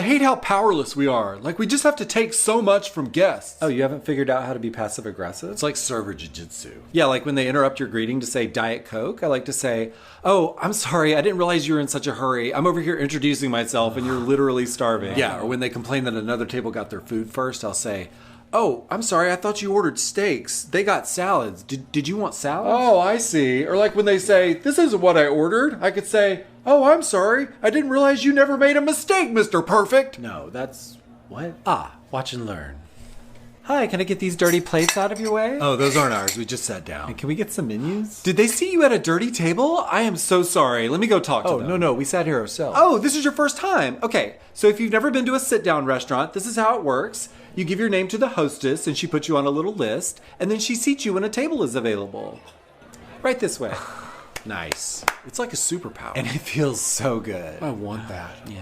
hate how powerless we are. Like, we just have to take so much from guests. Oh, you haven't figured out how to be passive aggressive? It's like server jiu-jitsu. Yeah, like when they interrupt your greeting to say Diet Coke, I like to say, "Oh, I'm sorry, I didn't realize you were in such a hurry. I'm over here introducing myself and you're literally starving." Yeah, or when they complain that another table got their food first, I'll say, "Oh, I'm sorry, I thought you ordered steaks. They got salads. Did you want salads?" Oh, I see. Or like when they say, "This isn't what I ordered," I could say, "Oh, I'm sorry. I didn't realize you never made a mistake, Mr. Perfect." No, that's... what? Watch and learn. Hi, can I get these dirty plates out of your way? Oh, those aren't ours. We just sat down. And can we get some menus? Did they see you at a dirty table? I am so sorry. Let me go talk to them. No, we sat here ourselves. Oh, this is your first time. Okay, so if you've never been to a sit-down restaurant, this is how it works. You give your name to the hostess, and she puts you on a little list, and then she seats you when a table is available. Right this way. Nice. It's like a superpower. And it feels so good. I want that. Yeah.